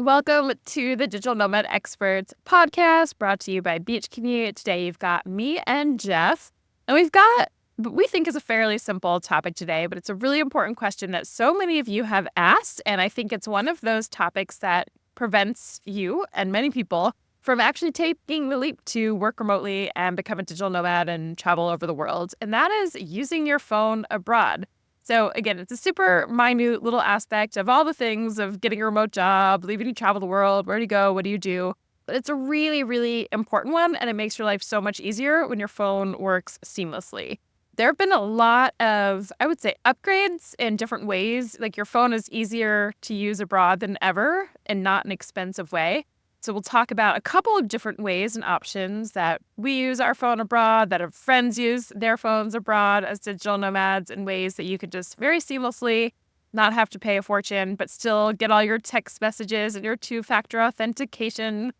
Welcome to the Digital Nomad Experts podcast brought to you by Beach Commute. Today you've got me and Jeff, and we've got what we think is a fairly simple topic today, but it's a really important question that so many of you have asked, and I think it's one of those topics that prevents you and many people from actually taking the leap to work remotely and become a digital nomad and travel over the world, and that is using your phone abroad. So again, it's a super minute little aspect of all the things of getting a remote job, leaving to travel the world, where do you go, what do you do? But it's a really, really important one, and it makes your life so much easier when your phone works seamlessly. There have been a lot of, I would say, upgrades in different ways. Like your phone is easier to use abroad than ever and not an expensive way. So we'll talk about a couple of different ways and options that we use our phone abroad, that our friends use their phones abroad as digital nomads, in ways that you could just very seamlessly not have to pay a fortune, but still get all your text messages and your two-factor authentication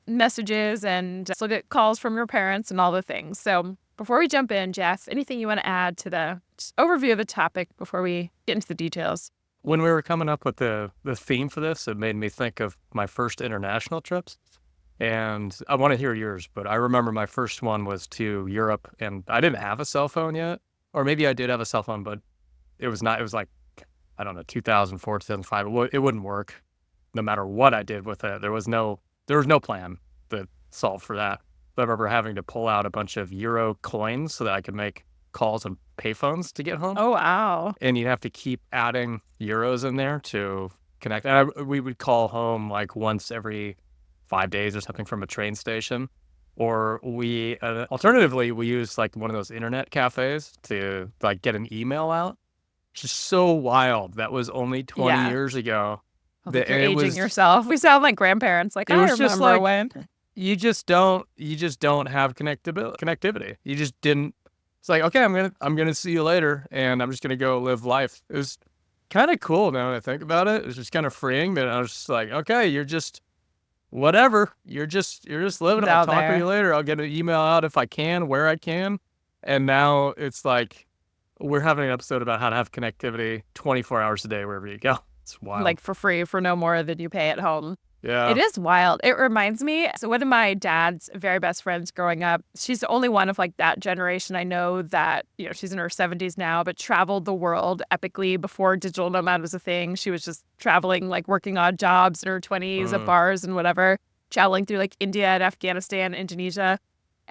messages and still get calls from your parents and all the things. So before we jump in, Jeff, anything you want to add to the overview of the topic before we get into the details? When we were coming up with the theme for this, it made me think of my first international trips. And I want to hear yours, but I remember my first one was to Europe, and I didn't have a cell phone yet. Or maybe I did have a cell phone, but it was like, I don't know, 2004, 2005. It wouldn't work no matter what I did with it. There was no plan that solved for that. So I remember having to pull out a bunch of euro coins so that I could make calls on payphones to get home. Oh, wow. And you'd have to keep adding euros in there to connect. And we would call home like once every 5 days or something from a train station. Or alternatively, we used like one of those internet cafes to like get an email out. It's just so wild. That was only 20 years ago. You're aging yourself. We sound like grandparents. Like, I remember when. You just don't have connectivity. You just didn't. It's like, okay, I'm gonna see you later, and I'm just gonna go live life. It was kind of cool now that I think about it. It was just kind of freeing, but I was just like, okay, you're just whatever. You're just living. I'll talk to you later. I'll get an email out if I can, where I can. And now it's like we're having an episode about how to have connectivity 24 hours a day wherever you go. It's wild. Like for free, for no more than you pay at home. Yeah. It is wild. It reminds me, so one of my dad's very best friends growing up, she's the only one of like that generation I know that, she's in her 70s now, but traveled the world epically before digital nomad was a thing. She was just traveling, like working odd jobs in her 20s at bars and whatever, traveling through like India and Afghanistan, Indonesia.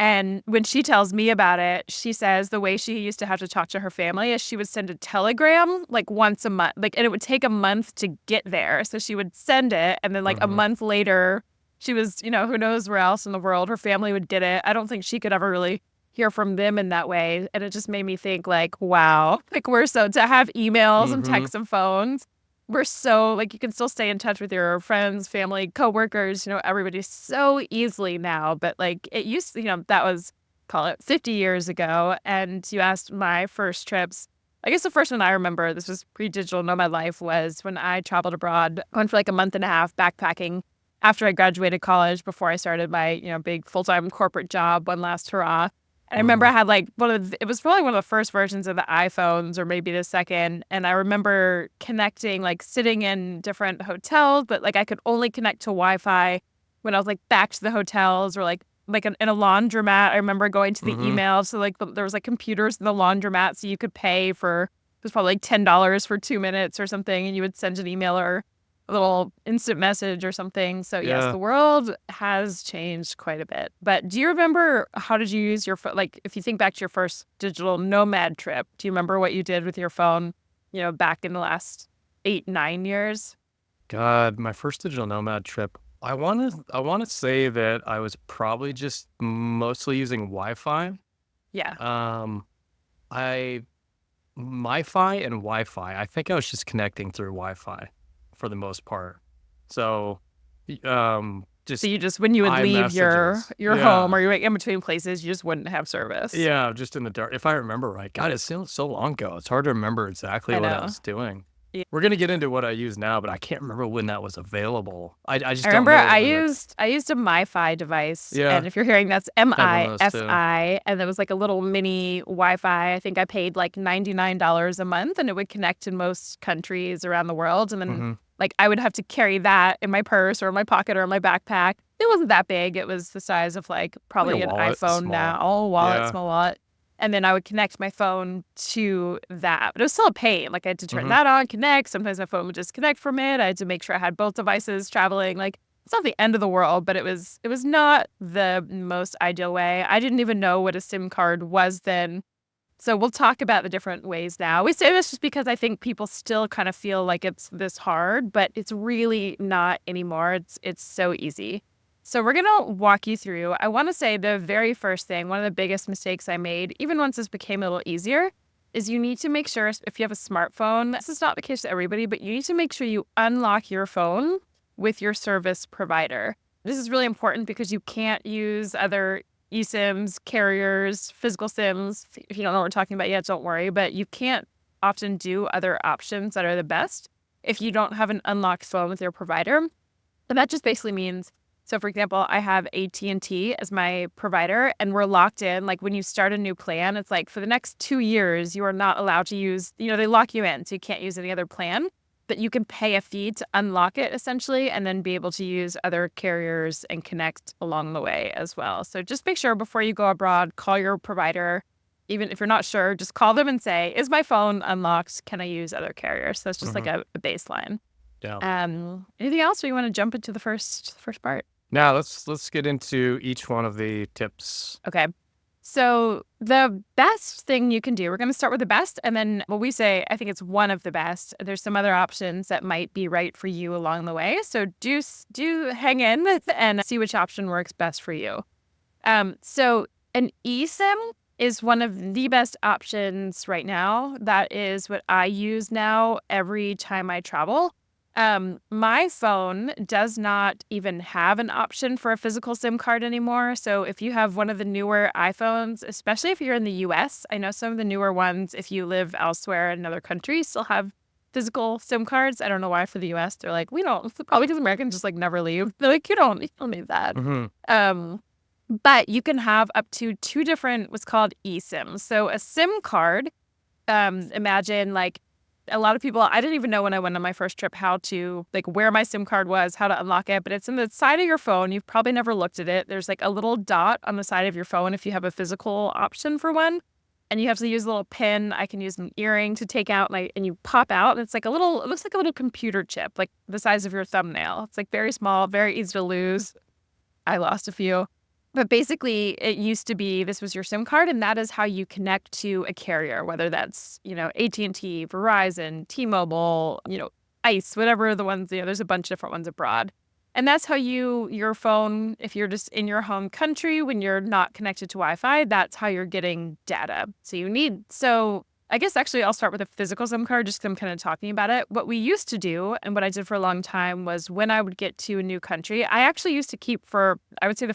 And when she tells me about it, she says the way she used to have to talk to her family is she would send a telegram like once a month, and it would take a month to get there. So she would send it, and then like a month later, she was, who knows where else in the world, her family would get it. I don't think she could ever really hear from them in that way. And it just made me think like, wow, like to have emails and texts and phones. We're so, like, you can still stay in touch with your friends, family, coworkers, everybody so easily now. But, like, it used to, that was, call it 50 years ago. And you asked my first trips. I guess the first one I remember, this was pre-digital nomad life, was when I traveled abroad, going for like a month and a half backpacking after I graduated college, before I started my, big full-time corporate job, one last hurrah. And I remember I had like it was probably one of the first versions of the iPhones, or maybe the second. And I remember connecting, like sitting in different hotels, but like I could only connect to Wi-Fi when I was like back to the hotels, or like in a laundromat. I remember going to the email. So like there was like computers in the laundromat, so you could pay for, it was probably like $10 for 2 minutes or something. And you would send an email or a little instant message or something. So yes, the world has changed quite a bit. But do you remember, how did you use your phone? Like if you think back to your first digital nomad trip, do you remember what you did with your phone, back in the last 8-9 years? God, my first digital nomad trip, I want to say that I was probably just mostly using Wi-Fi. Yeah. MiFi and Wi-Fi. I think I was just connecting through Wi-Fi for the most part. So, you just, when you would leave your home, or you were in between places, you just wouldn't have service. Yeah, just in the dark. If I remember right. God, it's so long ago. It's hard to remember exactly what I was doing. Yeah. We're gonna get into what I use now, but I can't remember when that was available. I remember I used a MiFi device. Yeah. And if you're hearing, that's MiFi, and there was like a little mini Wi-Fi. I think I paid like $99 a month, and it would connect in most countries around the world. And then Like I would have to carry that in my purse or in my pocket or in my backpack. It wasn't that big. It was the size of like Like a probably an wallet, iPhone small. now, wallet, Yeah. small wallet. And then I would connect my phone to that. But it was still a pain. Like I had to turn Hmm. that on, connect. Sometimes my phone would disconnect from it. I had to make sure I had both devices traveling. Like it's not the end of the world, but it was not the most ideal way. I didn't even know what a SIM card was then. So we'll talk about the different ways now. We say this just because I think people still kind of feel like it's this hard, but it's really not anymore. It's so easy. So we're gonna walk you through. I want to say the very first thing, one of the biggest mistakes I made, even once this became a little easier, is you need to make sure if you have a smartphone, this is not the case to everybody, but you need to make sure you unlock your phone with your service provider. This is really important because you can't use other eSIMs, carriers, physical SIMs. If you don't know what we're talking about yet, don't worry. But you can't often do other options that are the best if you don't have an unlocked phone with your provider. And that just basically means, so for example, I have AT&T as my provider and we're locked in. Like when you start a new plan, it's like for the next 2 years, you are not allowed to use, they lock you in. So you can't use any other plan, but you can pay a fee to unlock it essentially and then be able to use other carriers and connect along the way as well. So just make sure before you go abroad, call your provider. Even if you're not sure, just call them and say, is my phone unlocked? Can I use other carriers? So it's just like Hmm. a baseline. Yeah. Anything else, or you want to jump into the first part? Now let's get into each one of the tips. Okay. So the best thing you can do, we're going to start with the best, and then what we say, I think it's one of the best. There's some other options that might be right for you along the way. So do hang in and see which option works best for you. So an eSIM is one of the best options right now. That is what I use now every time I travel. My phone does not even have an option for a physical SIM card anymore. So if you have one of the newer iPhones, especially if you're in the US, I know some of the newer ones, if you live elsewhere in another country, still have physical SIM cards. I don't know why for the US. They're like, we don't, probably because Americans just like never leave. They're like, you don't need that. Hmm. Um, but you can have up to two different what's called eSIMs. So a SIM card, imagine like a lot of people, I didn't even know when I went on my first trip how to, like, where my SIM card was, how to unlock it, but it's in the side of your phone. You've probably never looked at it. There's like a little dot on the side of your phone if you have a physical option for one. And you have to use a little pin. I can use an earring to take out, and you pop out. And it's like it looks like a little computer chip, like the size of your thumbnail. It's like very small, very easy to lose. I lost a few. But basically, it used to be this was your SIM card, and that is how you connect to a carrier, whether that's, AT&T, Verizon, T-Mobile, ICE, whatever the ones, there's a bunch of different ones abroad. And that's how your phone, if you're just in your home country, when you're not connected to Wi-Fi, that's how you're getting data. So I guess actually I'll start with a physical SIM card just because I'm kind of talking about it. What we used to do and what I did for a long time was when I would get to a new country, I actually used to keep I would say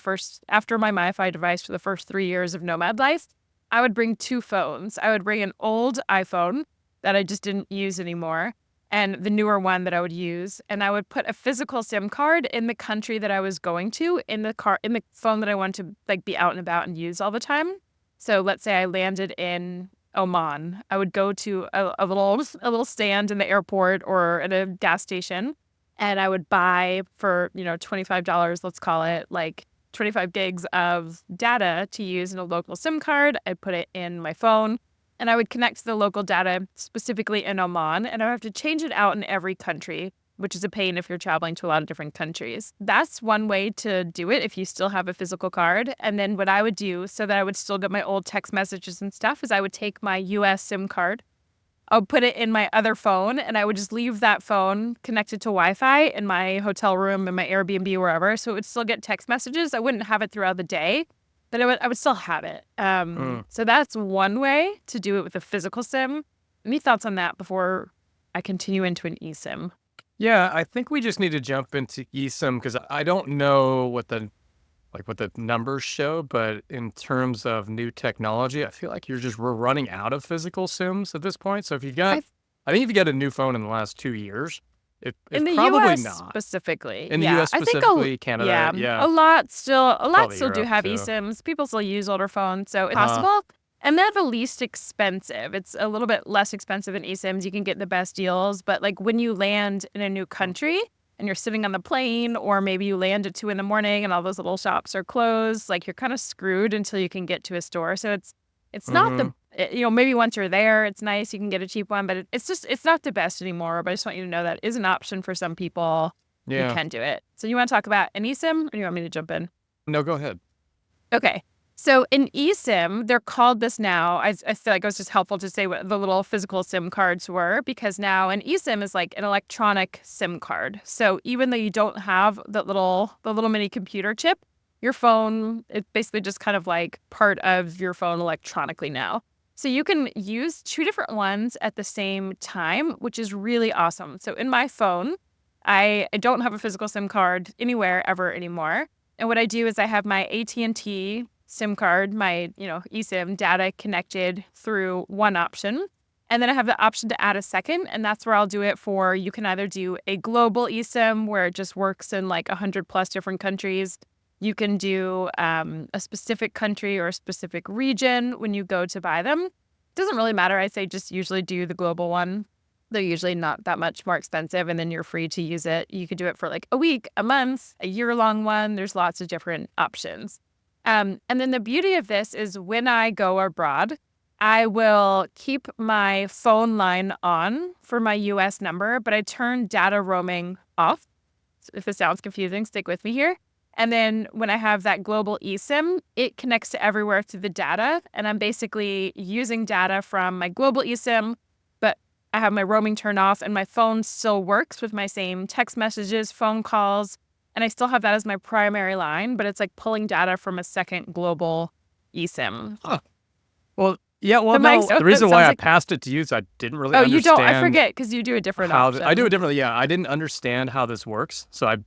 after my MiFi device for the first 3 years of Nomad life, I would bring two phones. I would bring an old iPhone that I just didn't use anymore and the newer one that I would use. And I would put a physical SIM card in the country that I was going to in the phone that I wanted to like be out and about and use all the time. So let's say I landed in Oman. I would go to a little stand in the airport or at a gas station, and I would buy for $25, let's call it, like 25 gigs of data to use in a local SIM card. I'd put it in my phone, and I would connect to the local data specifically in Oman, and I would have to change it out in every country, which is a pain if you're traveling to a lot of different countries. That's one way to do it if you still have a physical card. And then what I would do so that I would still get my old text messages and stuff is I would take my US SIM card. I would put it in my other phone and I would just leave that phone connected to Wi-Fi in my hotel room, in my Airbnb, wherever. So it would still get text messages. I wouldn't have it throughout the day, but I would still have it. Mm. So that's one way to do it with a physical SIM. Any thoughts on that before I continue into an eSIM? Yeah, I think we just need to jump into eSIM because I don't know what the numbers show, but in terms of new technology, I feel like we're running out of physical SIMs at this point. So I I think if you get a new phone in the last 2 years, In it's the probably US not. specifically, In the yeah. US I think specifically, Canada, yeah, a lot still probably do Europe have too. eSIMs. People still use older phones, so it's Uh, possible. And they're the least expensive. It's a little bit less expensive than eSIMs. You can get the best deals. But like when you land in a new country and you're sitting on the plane, or maybe you land at 2 a.m. and all those little shops are closed, like you're kind of screwed until you can get to a store. So it's not Mm-hmm. maybe once you're there, it's nice. You can get a cheap one, but it's not the best anymore. But I just want you to know that is an option for some people. You Yeah. can do it. So you want to talk about an eSIM, or do you want me to jump in? No, go ahead. Okay. So in eSIM, they're called this now. I feel like it was just helpful to say what the little physical SIM cards were, because now an eSIM is like an electronic SIM card. So even though you don't have the little mini computer chip, your phone, it's basically just kind of like part of your phone electronically now. So you can use two different ones at the same time, which is really awesome. So in my phone, I don't have a physical SIM card anywhere ever anymore. And what I do is I have my AT&T SIM card, my, eSIM data connected through one option. And then I have the option to add a second, and that's where I'll do it for, you can either do a global eSIM where it just works in like 100 plus different countries. You can do a specific country or a specific region when you go to buy them. Doesn't really matter. I say just usually do the global one. They're usually not that much more expensive, and then you're free to use it. You could do it for like a week, a month, a year-long one. There's lots of different options. And then the beauty of this is when I go abroad, I will keep my phone line on for my US number, but I turn data roaming off. So if it sounds confusing, stick with me here. And then when I have that global eSIM, it connects to everywhere through the data. And I'm basically using data from my global eSIM, but I have my roaming turned off, and my phone still works with my same text messages, phone calls, and I still have that as my primary line, but it's like pulling data from a second global eSIM. Huh. Well, yeah. Well, The mic, no. so The that reason why sounds I like, passed it to you is I didn't really oh, you don't, I understand forget, because you do a different I do it option. differently. Yeah, I didn't understand how this works, so I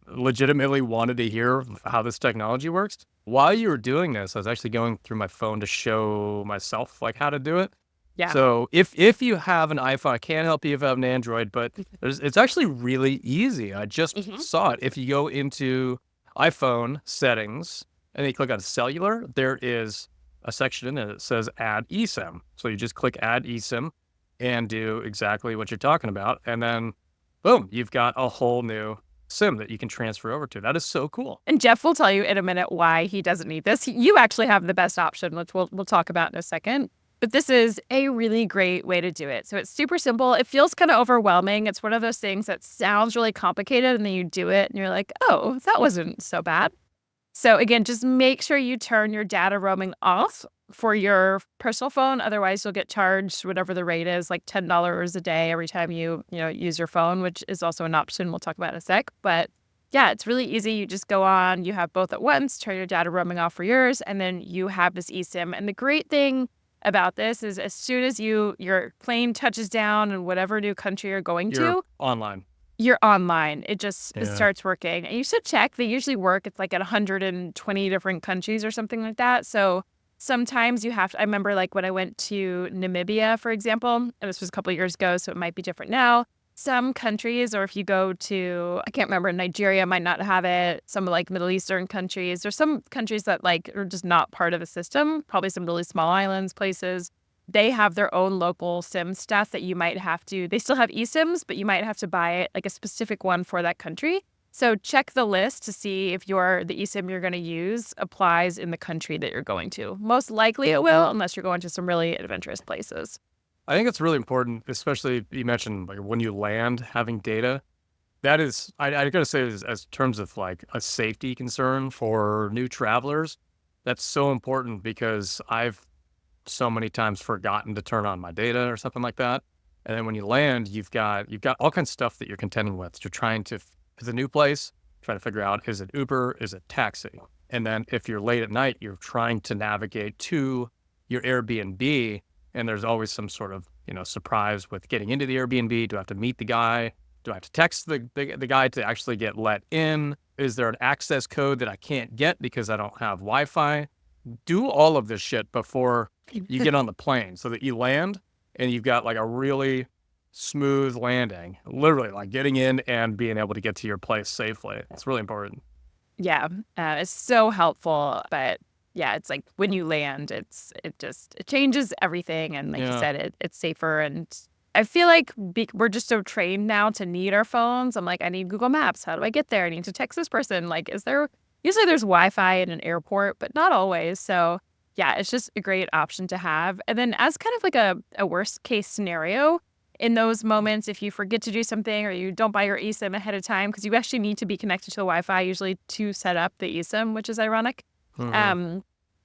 legitimately wanted to hear how this technology works. While you were doing this, I was actually going through my phone to show myself like how to do it. Yeah. So if you have an iPhone, I can't help you if you have an Android, but it's actually really easy. I just hmm saw it. If you go into iPhone settings and then you click on cellular, there is a section in it that says add eSIM. So you just click add eSIM and do exactly what you're talking about. And then boom, you've got a whole new SIM that you can transfer over to. That is so cool. And Jeff will tell you in a minute why he doesn't need this. You actually have the best option, which we'll talk about in a second. But this is a really great way to do it. So it's super simple. It feels kind of overwhelming. It's one of those things that sounds really complicated, and then you do it and you're like, oh, that wasn't so bad. So again, just make sure you turn your data roaming off for your personal phone. Otherwise, you'll get charged whatever the rate is, like $10 a day every time you use your phone, which is also an option we'll talk about in a sec. But yeah, it's really easy. You just go on, you have both at once, turn your data roaming off for yours, and then you have this eSIM. And the great thing about this is as soon as your plane touches down in whatever new country you're going You're to, online. you're online. It Yeah. starts working. And you should check. They usually work. It's like at 120 different countries or something like that. So sometimes you have to, I remember like when I went to Namibia, for example, and this was a couple of years ago, so it might be different now. Some countries, or if you go to, I can't remember, Nigeria might not have it. Some like Middle Eastern countries. There's some countries that like are just not part of the system. Probably some really small islands, places. They have their own local SIM stuff that you might have to, they still have eSIMs, but you might have to buy it, like a specific one for that country. So check the list to see if the eSIM you're going to use applies in the country that you're going to. Most likely it will, unless you're going to some really adventurous places. I think it's really important, especially you mentioned like when you land having data. That is, I gotta say, as terms of like a safety concern for new travelers, that's so important because I've so many times forgotten to turn on my data or something like that. And then when you land, you've got all kinds of stuff that you're contending with. You're trying to, it's a new place, trying to figure out, is it Uber, is it taxi? And then if you're late at night, you're trying to navigate to your Airbnb, and there's always some sort of, surprise with getting into the Airbnb. Do I have to meet the guy? Do I have to text the guy to actually get let in? Is there an access code that I can't get because I don't have Wi-Fi? Do all of this shit before you get on the plane so that you land and you've got like a really smooth landing, literally like getting in and being able to get to your place safely. It's really important. Yeah, it's so helpful. But yeah, it's like when you land, it changes everything. And like you Yeah. said, it's safer. And I feel like we're just so trained now to need our phones. I'm like, I need Google Maps. How do I get there? I need to text this person. Like, usually there's Wi-Fi in an airport, but not always. So yeah, it's just a great option to have. And then as kind of like a worst case scenario, in those moments, if you forget to do something or you don't buy your eSIM ahead of time, because you actually need to be connected to the Wi-Fi usually to set up the eSIM, which is ironic. Hmm. Um,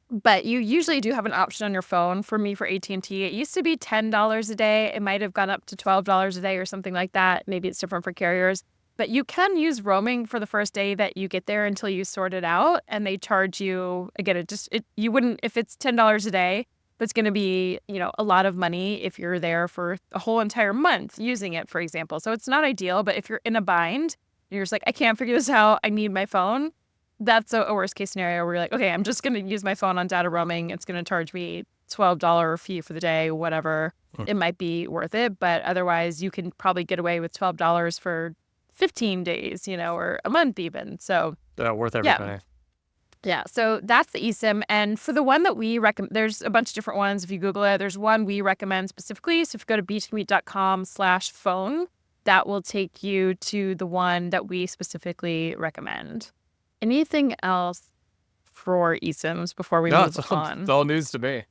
but you usually do have an option on your phone. For me, for AT&T, it used to be $10 a day. It might have gone up to $12 a day or something like that. Maybe it's different for carriers. But you can use roaming for the first day that you get there until you sort it out, and they charge you again. You wouldn't if it's $10 a day. That's going to be a lot of money if you're there for a whole entire month using it, for example. So it's not ideal. But if you're in a bind, you're just like, I can't figure this out. I need my phone. That's a worst case scenario where you're like, okay, I'm just going to use my phone on data roaming. It's going to charge me $12 fee for the day, whatever. It might be worth it. But otherwise, you can probably get away with $12 for 15 days, or a month even. So Worth every yeah. penny. Yeah. So that's the eSIM. And for the one that we recommend, there's a bunch of different ones. If you Google it, there's one we recommend specifically. So if you go to beachcommute.com/phone, that will take you to the one that we specifically recommend. Anything else for eSIMs before we No, move on? it's all news to me.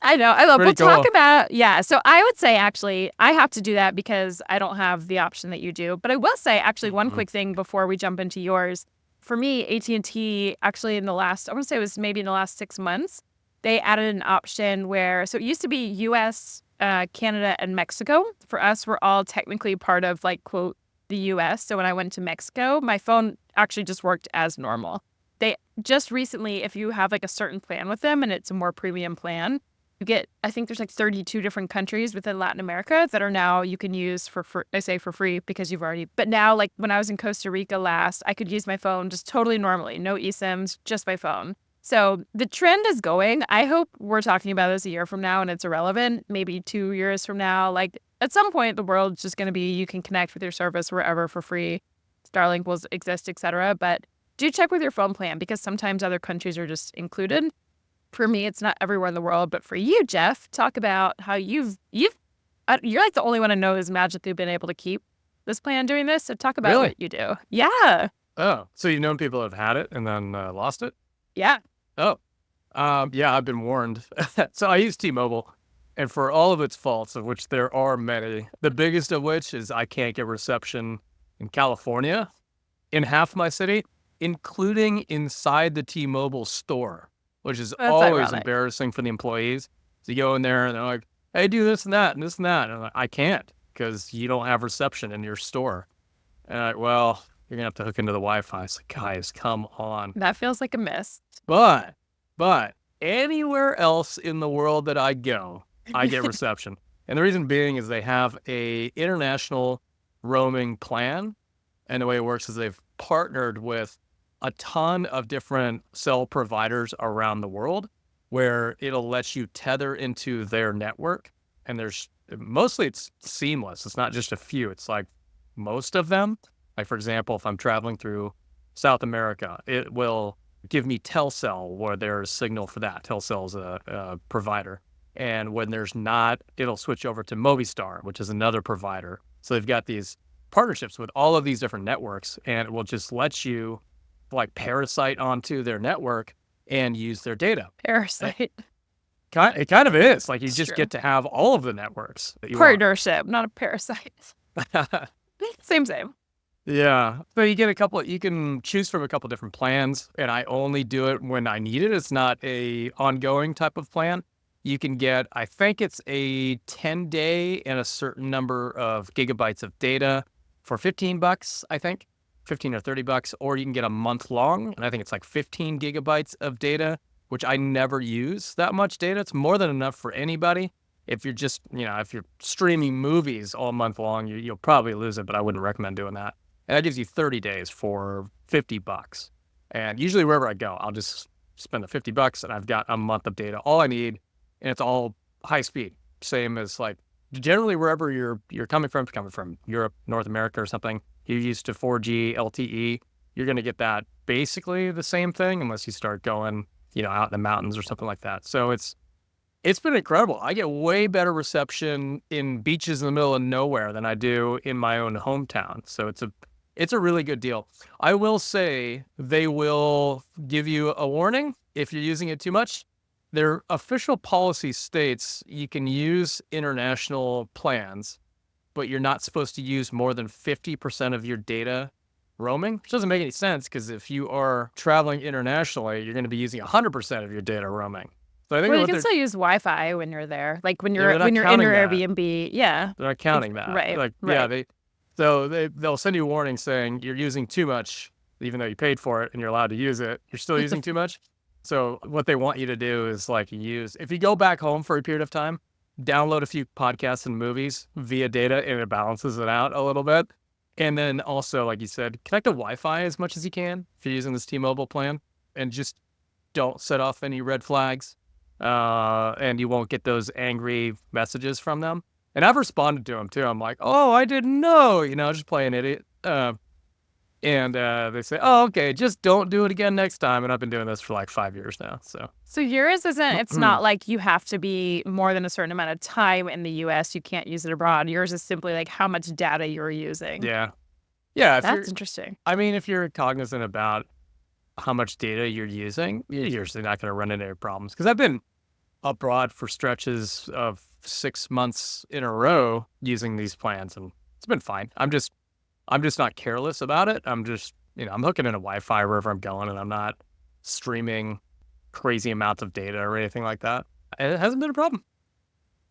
I know. I love. Pretty We'll talk cool. about. Yeah. So I would say actually, I have to do that because I don't have the option that you do. But I will say actually one Mhm. quick thing before we jump into yours. For me, AT&T actually I want to say it was maybe in the last 6 months, they added an option where so it used to be U.S., Canada, and Mexico. For us, we're all technically part of like quote the U.S. So when I went to Mexico, my phone actually just worked as normal. They just recently, if you have like a certain plan with them and it's a more premium plan, you get, I think there's like 32 different countries within Latin America that are now you can use I say for free because but now like when I was in Costa Rica last, I could use my phone just totally normally, no eSIMs, just my phone. So the trend is going. I hope we're talking about this a year from now and it's irrelevant, maybe 2 years from now. Like at some point, the world's just going to be, you can connect with your service wherever for free. Starlink will exist, etc. But do check with your phone plan because sometimes other countries are just included. For me, it's not everywhere in the world, but for you, Jeff, talk about how you're like the only one I know who's magically been able to keep this plan doing this. So talk about Really? what you do. Yeah. Oh, so you've known people that have had it and then lost it? Yeah. Oh, yeah, I've been warned. So I use T-Mobile, and for all of its faults, of which there are many, the biggest of which is I can't get reception in California, in half my city, including inside the T-Mobile store, which is That's always ironic. embarrassing for the employees. So you go in there and they're like, hey, do this and that and this and that. And I'm like, I can't because you don't have reception in your store. And I'm like, well, you're going to have to hook into the Wi-Fi. It's like, guys, come on. That feels like a miss. But anywhere else in the world that I go, I get reception. And the reason being is they have a international roaming plan. And the way it works is they've partnered with a ton of different cell providers around the world where it'll let you tether into their network. And mostly it's seamless. It's not just a few. It's like most of them. Like, for example, if I'm traveling through South America, it will give me Telcel where there's signal for that. Telcel's a provider. And when there's not, it'll switch over to Movistar, which is another provider. So they've got these partnerships with all of these different networks, and it will just let you like parasite onto their network and use their data. Parasite. It kind of is. Like you It's just true. get to have all of the networks that you want. Partnership, not a parasite. Same. Yeah. So you get you can choose from a couple different plans, and I only do it when I need it. It's not a ongoing type of plan. You can get, I think it's a 10-day and a certain number of gigabytes of data for $15, I think, 15 or $30, or you can get a month long, and I think it's like 15 gigabytes of data, which I never use that much data. It's more than enough for anybody. If you're just, if you're streaming movies all month long, you'll probably lose it, but I wouldn't recommend doing that. And that gives you 30 days for $50. And usually wherever I go, I'll just spend the $50 and I've got a month of data. All I need, and it's all high speed. Same as like generally wherever you're coming from Europe, North America or something, you're used to 4G, LTE, you're going to get that basically the same thing unless you start going out in the mountains or something like that. So it's been incredible. I get way better reception in beaches in the middle of nowhere than I do in my own hometown. So it's a really good deal. I will say they will give you a warning if you're using it too much. Their official policy states you can use international plans, but you're not supposed to use more than 50% of your data roaming, which doesn't make any sense because if you are traveling internationally, you're going to be using 100% of your data roaming. So I think Well, you what can they're still use Wi-Fi when you're there. Like when yeah, they're not you're in counting your that. Airbnb. Yeah. They're not counting that. Right. Like yeah, Right. they'll send you a warning saying you're using too much, even though you paid for it and you're allowed to use it. You're still using too much. So what they want you to do is like if you go back home for a period of time, download a few podcasts and movies via data, and it balances it out a little bit. And then also, like you said, connect to Wi-Fi as much as you can if you're using this T-Mobile plan, and just don't set off any red flags, and you won't get those angry messages from them. And I've responded to them too. I'm like, "Oh, I didn't know," just play an idiot. And they say, "Oh, okay, just don't do it again next time." And I've been doing this for like 5 years now. So yours isn't, it's not like you have to be more than a certain amount of time in the US. You can't use it abroad. Yours is simply like how much data you're using. Yeah, yeah. That's interesting. If you're cognizant about how much data you're using, you're usually not going to run into any problems. Because I've been abroad for stretches of 6 months in a row using these plans, and it's been fine. I'm just not careless about it. I'm just, I'm hooking into Wi-Fi wherever I'm going, and I'm not streaming crazy amounts of data or anything like that. And it hasn't been a problem.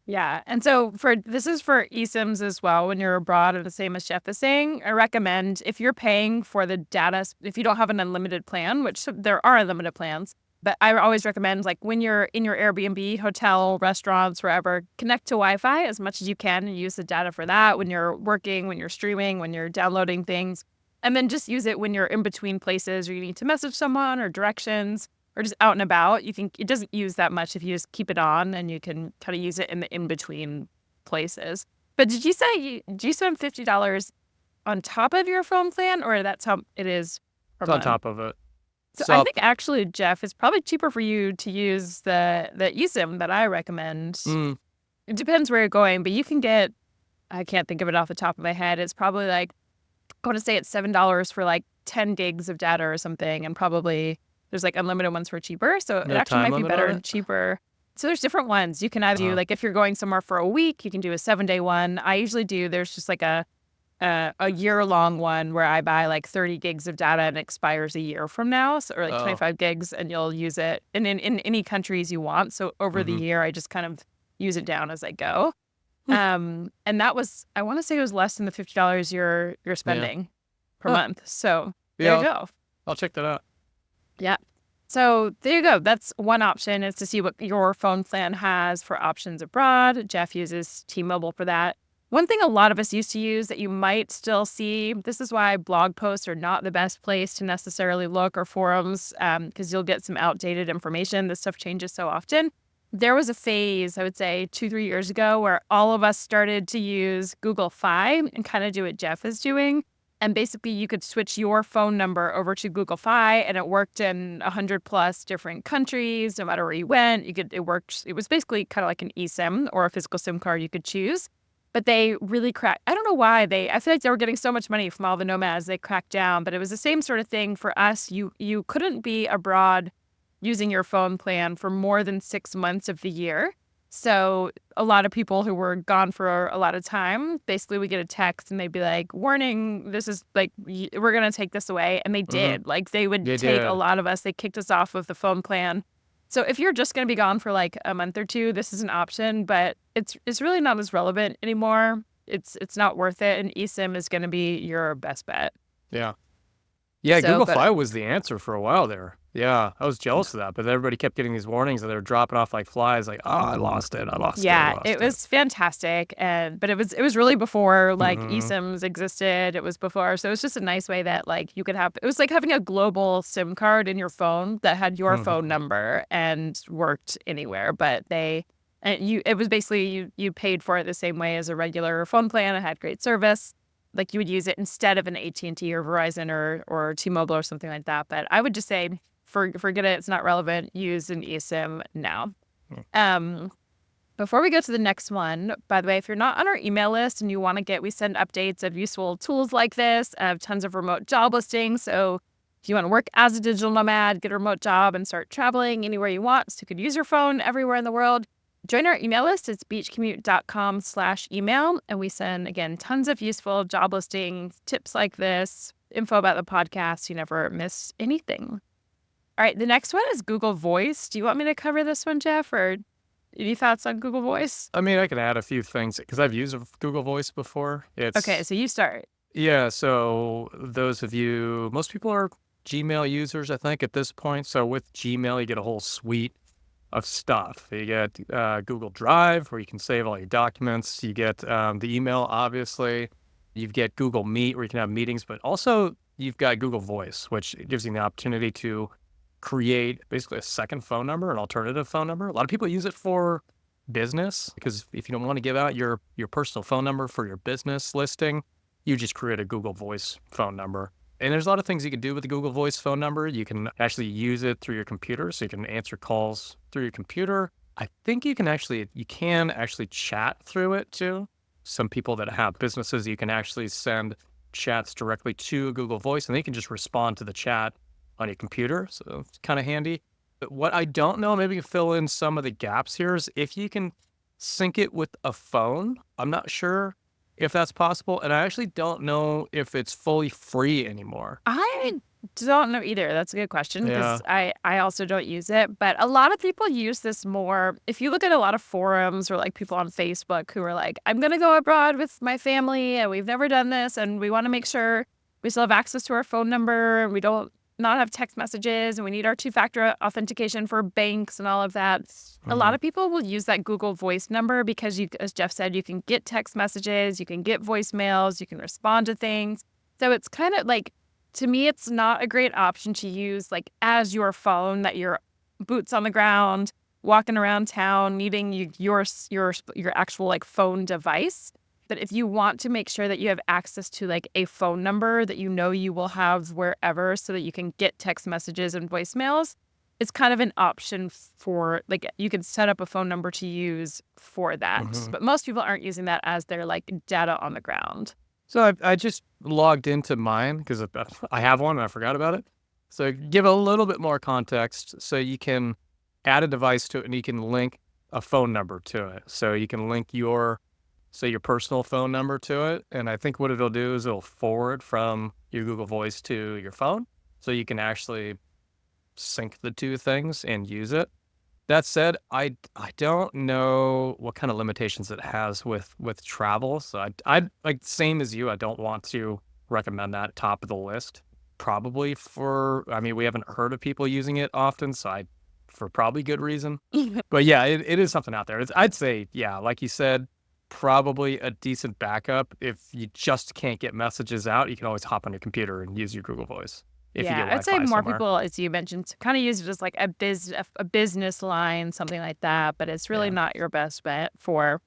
Yeah. And so this is for eSIMs as well when you're abroad, and the same as Jeff is saying, I recommend if you're paying for the data, if you don't have an unlimited plan, which there are unlimited plans, but I always recommend like when you're in your Airbnb, hotel, restaurants, wherever, connect to Wi-Fi as much as you can and use the data for that when you're working, when you're streaming, when you're downloading things. And then just use it when you're in between places or you need to message someone or directions or just out and about. You think it doesn't use that much if you just keep it on, and you can kind of use it in the in-between places. But did you say do you spend $50 on top of your phone plan, or that's how it is per It's on month? top of it. So I think actually, Jeff, it's probably cheaper for you to use the eSIM that I recommend. It depends where you're going, but you can get, I can't think of it off the top of my head. It's probably like, I want to say it's $7 for like 10 gigs of data or something, and probably there's like unlimited ones for cheaper. So it No actually time might be limit better on and it? cheaper. So there's different ones. You can either do, like if you're going somewhere for a week, you can do a 7-day one. I usually do, there's just like a year-long one where I buy like 30 gigs of data and it expires a year from now. So, or like 25 gigs, and you'll use it in any countries you want. So over the year, I just kind of use it down as I go. And that was, I want to say it was less than the $50 you're spending per month. So there you go. I'll check that out. Yeah. So there you go. That's one option, is to see what your phone plan has for options abroad. Jeff uses T-Mobile for that. One thing a lot of us used to use that you might still see, this is why blog posts are not the best place to necessarily look, or forums, because you'll get some outdated information. This stuff changes so often. There was a phase, I would say 2-3 years ago, where all of us started to use Google Fi and kind of do what Jeff is doing. And basically, you could switch your phone number over to Google Fi, and it worked in 100+ different countries, no matter where you went. It worked. It was basically kind of like an eSIM or a physical SIM card you could choose. But they really cracked. I don't know why I feel like they were getting so much money from all the nomads. They cracked down, but it was the same sort of thing for us. You couldn't be abroad using your phone plan for more than 6 months of the year. So a lot of people who were gone for a lot of time, basically we get a text and they'd be like, warning, this is like, we're going to take this away. And they did. Like they would take a lot of us. They kicked us off of the phone plan. So if you're just going to be gone for like a month or two, this is an option, but it's really not as relevant anymore. It's not worth it. And eSIM is going to be your best bet. Yeah. Yeah, Google Fi was the answer for a while there. Yeah, I was jealous of that, but everybody kept getting these warnings and they were dropping off like flies. Like, oh, I lost it. Yeah, it was fantastic, but it was really before like eSIMs existed. It was before, so it was just a nice way that like you could have. It was like having a global SIM card in your phone that had your phone number and worked anywhere. But it was basically you paid for it the same way as a regular phone plan. It had great service. Like you would use it instead of an AT&T or Verizon or T-Mobile or something like that. But I would just say forget it. It's not relevant. Use an eSIM now. Hmm. Before we go to the next one, by the way, if you're not on our email list and you want to we send updates of useful tools like this, tons of remote job listings. So if you want to work as a digital nomad, get a remote job and start traveling anywhere you want, so you could use your phone everywhere in the world, join our email list. It's beachcommute.com/email. And we send, again, tons of useful job listings, tips like this, info about the podcast. So you never miss anything. All right. The next one is Google Voice. Do you want me to cover this one, Jeff, or any thoughts on Google Voice? I mean, I can add a few things because I've used Google Voice before. Okay, so you start. Yeah, so most people are Gmail users, I think, at this point. So with Gmail, you get a whole suite of stuff. You get Google Drive, where you can save all your documents. You get the email, obviously. You get Google Meet, where you can have meetings, but also you've got Google Voice, which gives you the opportunity to create basically a second phone number, an alternative phone number. A lot of people use it for business because if you don't want to give out your personal phone number for your business listing, you just create a Google Voice phone number. And there's a lot of things you can do with the Google Voice phone number. You can actually use it through your computer, so you can answer calls through your computer. I think you can actually chat through it too. Some people that have businesses, you can actually send chats directly to Google Voice, and they can just respond to the chat on your computer. So it's kind of handy. But what I don't know, maybe you fill in some of the gaps here, is if you can sync it with a phone. I'm not sure if that's possible. And I actually don't know if it's fully free anymore. I don't know either. That's a good question Yeah. because I also don't use it. But a lot of people use this more. If you look at a lot of forums or like people on Facebook who are like, I'm going to go abroad with my family and we've never done this and we want to make sure we still have access to our phone number and we don't not have text messages and we need our two-factor authentication for banks and all of that. A lot of people will use that Google Voice number because you, as Jeff said, you can get text messages, you can get voicemails, you can respond to things. So it's kind of like, to me, it's not a great option to use like as your phone, that you're boots on the ground, walking around town, needing your actual like phone device. But if you want to make sure that you have access to like a phone number that you know you will have wherever so that you can get text messages and voicemails, it's kind of an option for like you can set up a phone number to use for that. But most people aren't using that as their like data on the ground. So I just logged into mine because I have one and I forgot about it. So give a little bit more context. So you can add a device to it and you can link a phone number to it. So you can link your personal phone number to it. And I think what it'll do is it'll forward from your Google Voice to your phone. So you can actually sync the two things and use it. That said, I don't know what kind of limitations it has with travel. So I like same as you. I don't want to recommend that top of the list. Probably we haven't heard of people using it often. So for probably good reason. But yeah, it is something out there. I'd say, yeah, like you said, probably a decent backup. If you just can't get messages out, you can always hop on your computer and use your Google Voice. If you get I'd say Wi-Fi more somewhere. people, as you mentioned, kind of use it as like a business line, something like that. But it's really Yeah. not your best bet for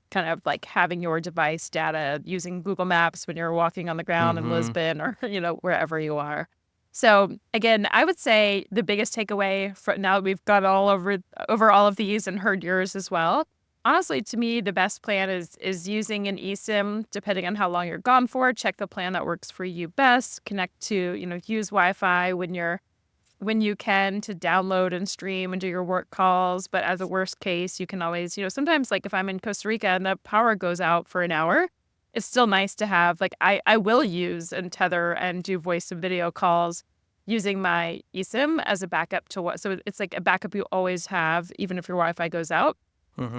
kind of like having your device data using Google Maps when you're walking on the ground in Lisbon or, wherever you are. So again, I would say the biggest takeaway for now that we've gone all over all of these and heard yours as well. Honestly, to me, the best plan is using an eSIM, depending on how long you're gone for. Check the plan that works for you best. Connect to, use Wi-Fi when you can to download and stream and do your work calls. But as a worst case, you can always, sometimes like if I'm in Costa Rica and the power goes out for an hour, it's still nice to have, like I will use and tether and do voice and video calls using my eSIM as a backup to what. So it's like a backup you always have, even if your Wi-Fi goes out.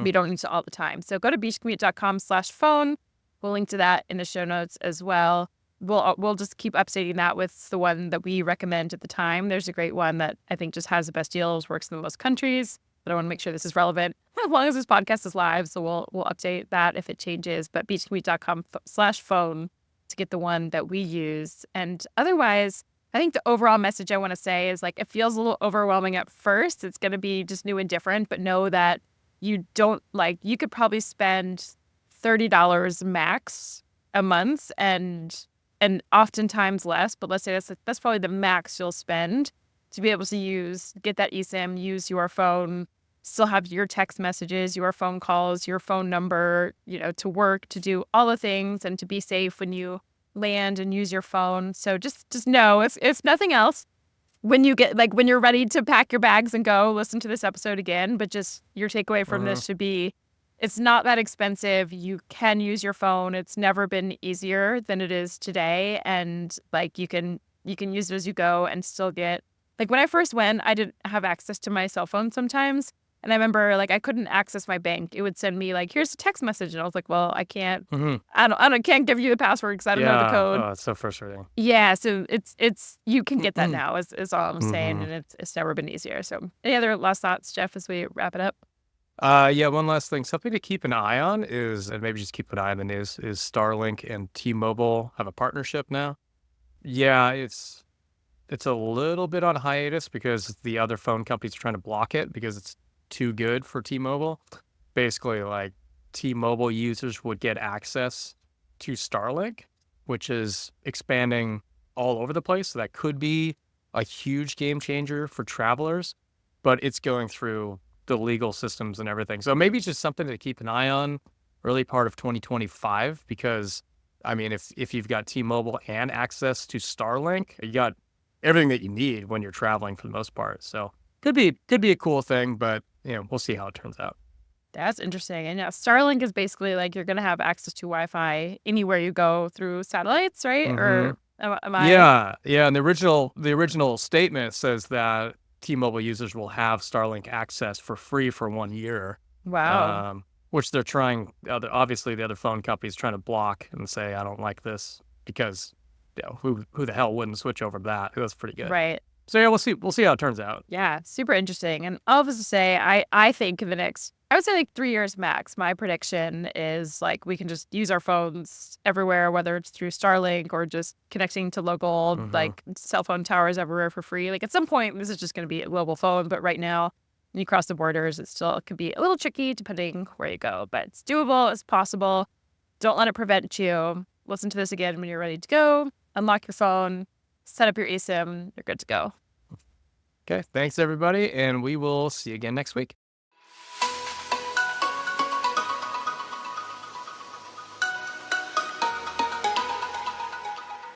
We don't need to all the time. So go to beachcommute.com/phone. We'll link to that in the show notes as well. We'll just keep updating that with the one that we recommend at the time. There's a great one that I think just has the best deals, works in the most countries. But I want to make sure this is relevant as long as this podcast is live. So we'll update that if it changes. But beachcommute.com/phone to get the one that we use. And otherwise, I think the overall message I want to say is like it feels a little overwhelming at first. It's going to be just new and different, but know that you could probably spend $30 max a month and oftentimes less, but let's say that's probably the max you'll spend to be able to get that eSIM, use your phone, still have your text messages, your phone calls, your phone number, to work, to do all the things, and to be safe when you land and use your phone. So just know, if nothing else, when you're ready to pack your bags and go, listen to this episode again. But just your takeaway from Mm-hmm. this should be, it's not that expensive. You can use your phone. It's never been easier than it is today. And you can use it as you go and still get, when I first went, I didn't have access to my cell phone sometimes. And I remember I couldn't access my bank. It would send me here's a text message. And I was like, well, I can't, Mm-hmm. can't give you the password because I don't know the Yeah. code. Oh, it's so frustrating. Yeah. So it's, you can get that now is all I'm saying. Mm-hmm. And it's never been easier. So any other last thoughts, Jeff, as we wrap it up? Yeah, one last thing. Something to keep an eye on is, and maybe just keep an eye on the news, is Starlink and T-Mobile have a partnership now. Yeah, it's a little bit on hiatus because the other phone companies are trying to block it because it's too good for T-Mobile. Basically, T-Mobile users would get access to Starlink, which is expanding all over the place. So that could be a huge game changer for travelers, but it's going through the legal systems and everything. So maybe it's just something to keep an eye on early part of 2025, because I mean, if you've got T-Mobile and access to Starlink, you got everything that you need when you're traveling for the most part. So could be a cool thing, but we'll see how it turns out. That's interesting. And yeah, Starlink is basically you're going to have access to Wi-Fi anywhere you go through satellites, right? Mm-hmm. Or am I? Yeah, yeah. And the original statement says that T-Mobile users will have Starlink access for free for 1 year, Wow. which they're trying. Obviously, the other phone companies trying to block and say, "I don't like this," because who the hell wouldn't switch over to that? That's pretty good. Right. So yeah, we'll see how it turns out. Yeah. Super interesting. And all of this to say, I think in the next, I would say 3 years max, my prediction is we can just use our phones everywhere, whether it's through Starlink or just connecting to local Mm-hmm. cell phone towers everywhere for free. At some point, this is just going to be a global phone. But right now, when you cross the borders, it could be a little tricky depending where you go. But it's doable. It's possible. Don't let it prevent you. Listen to this again when you're ready to go. Unlock your phone. Set up your eSIM. You're good to go. Okay, thanks everybody, and we will see you again next week.